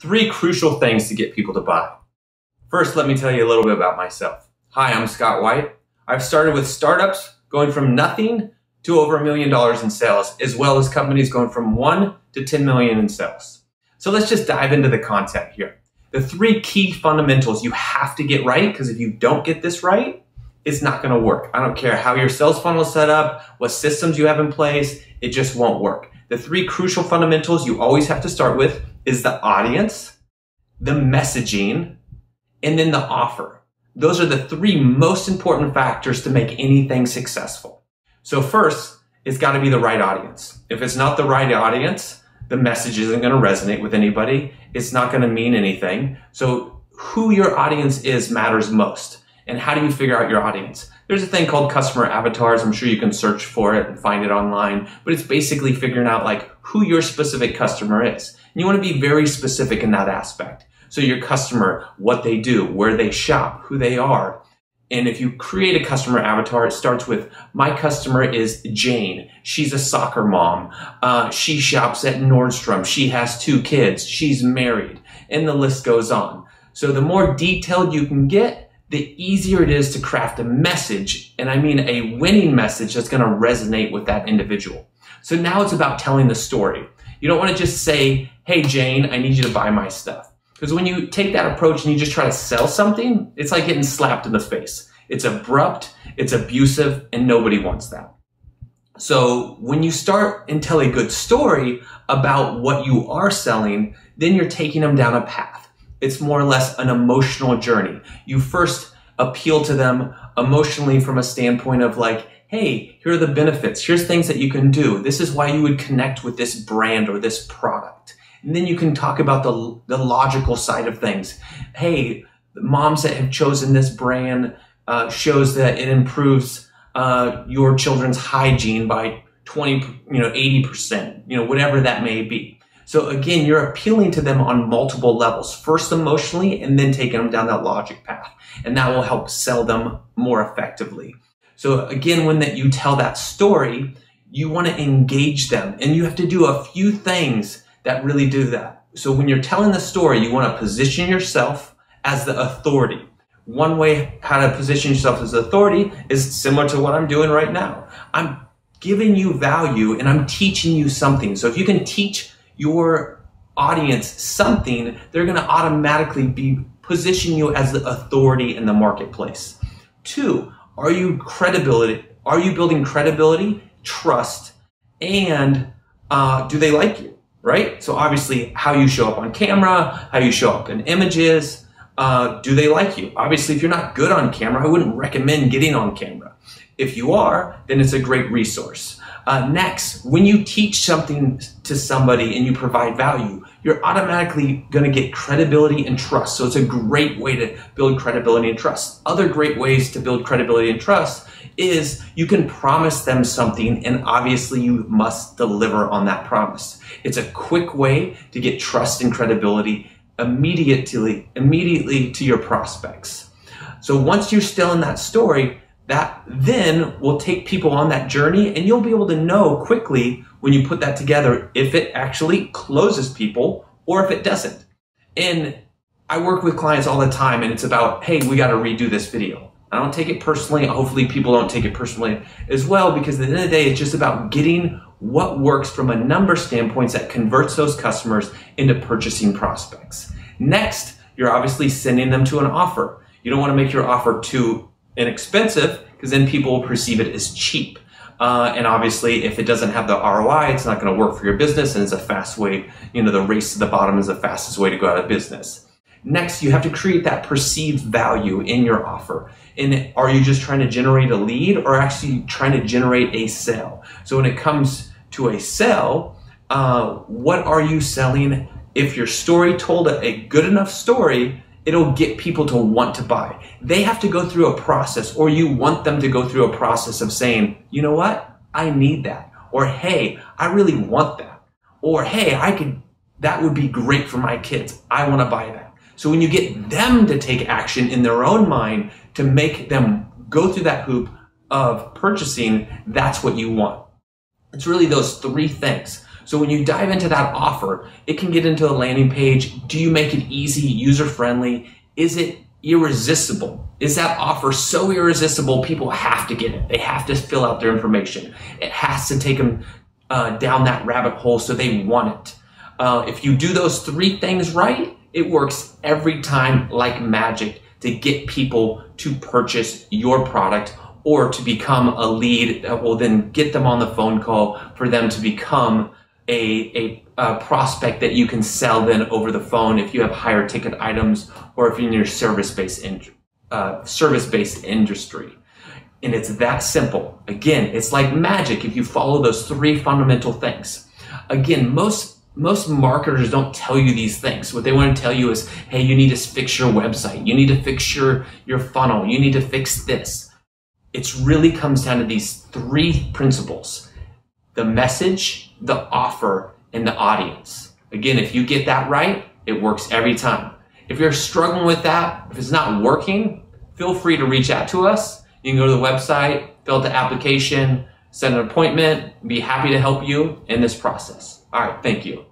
Three crucial things to get people to buy. First, let me tell you a little bit about myself. Hi, I'm Scott White. I've started with startups going from nothing to over $1 million in sales, as well as companies going from 1 to 10 million in sales. So let's just dive into the content here. The three key fundamentals you have to get right, because if you don't get this right, it's not going to work. I don't care how your sales funnel is set up, what systems you have in place, it just won't work. The three crucial fundamentals you always have to start with is the audience, the messaging, and then the offer. Those are the three most important factors to make anything successful. So first, it's got to be the right audience. If it's not the right audience, the message isn't going to resonate with anybody. It's not going to mean anything. So who your audience is matters most. And how do you figure out your audience? There's a thing called customer avatars. I'm sure you can search for it and find it online, but it's basically figuring out like who your specific customer is. And you want to be very specific in that aspect. So your customer, what they do, where they shop, who they are. And if you create a customer avatar, it starts with, my customer is Jane. She's a soccer mom. She shops at Nordstrom. She has 2 kids. She's married. And the list goes on. So the more detailed you can get, the easier it is to craft a message, and I mean a winning message that's going to resonate with that individual. So now it's about telling the story. You don't want to just say, hey Jane, I need you to buy my stuff. Because when you take that approach and you just try to sell something, it's like getting slapped in the face. It's abrupt, it's abusive, and nobody wants that. So when you start and tell a good story about what you are selling, then you're taking them down a path. It's more or less an emotional journey. You first appeal to them emotionally from a standpoint of like, hey, here are the benefits. Here's things that you can do. This is why you would connect with this brand or this product. And then you can talk about the logical side of things. Hey, moms that have chosen this brand shows that it improves your children's hygiene by 80%, whatever that may be. So again, you're appealing to them on multiple levels, first emotionally and then taking them down that logic path. And that will help sell them more effectively. So again, when you tell that story, you want to engage them and you have to do a few things that really do that. So when you're telling the story, you want to position yourself as the authority. One way how to position yourself as authority is similar to what I'm doing right now. I'm giving you value and I'm teaching you something. So if you can teach your audience something, they're going to automatically position you as the authority in the marketplace. 2, are you building credibility, trust, and do they like you, right? So obviously how you show up on camera, how you show up in images, do they like you? Obviously, if you're not good on camera, I wouldn't recommend getting on camera. If you are, then it's a great resource. Next, when you teach something to somebody and you provide value, you're automatically going to get credibility and trust. So it's a great way to build credibility and trust. Other great ways to build credibility and trust is you can promise them something and obviously you must deliver on that promise. It's a quick way to get trust and credibility immediately to your prospects. So once you're still in that story, that then will take people on that journey and you'll be able to know quickly when you put that together if it actually closes people or if it doesn't. And I work with clients all the time and it's about, hey, we got to redo this video. I don't take it personally. Hopefully people don't take it personally as well, because at the end of the day, it's just about getting what works from a number standpoint that converts those customers into purchasing prospects. Next, you're obviously sending them to an offer. You don't want to make your offer too inexpensive because then people will perceive it as cheap. And obviously if it doesn't have the ROI, it's not going to work for your business and it's a fast way, the race to the bottom is the fastest way to go out of business. Next, you have to create that perceived value in your offer. And are you just trying to generate a lead or actually trying to generate a sale? So when it comes to a sale, what are you selling? If your story told a good enough story, it'll get people to want to buy. They have to go through a process, or you want them to go through a process of saying, you know what? I need that. Or, hey, I really want that. Or, hey, that would be great for my kids. I want to buy that. So when you get them to take action in their own mind to make them go through that hoop of purchasing, that's what you want. It's really those 3 things. So when you dive into that offer, it can get into a landing page. Do you make it easy, user-friendly? Is it irresistible? Is that offer so irresistible people have to get it? They have to fill out their information. It has to take them down that rabbit hole so they want it. If you do those three things right, it works every time like magic to get people to purchase your product or to become a lead that will then get them on the phone call for them to become a prospect that you can sell then over the phone if you have higher ticket items or if you're in your service-based industry. And it's that simple. Again, it's like magic if you follow those three fundamental things. Again, most marketers don't tell you these things. What they want to tell you is, hey, you need to fix your website. You need to fix your funnel. You need to fix this. It really comes down to these three principles: the message, the offer, and the audience. Again, if you get that right, it works every time. If you're struggling with that, if it's not working, feel free to reach out to us. You can go to the website, fill out the application, set an appointment, be happy to help you in this process. All right, thank you.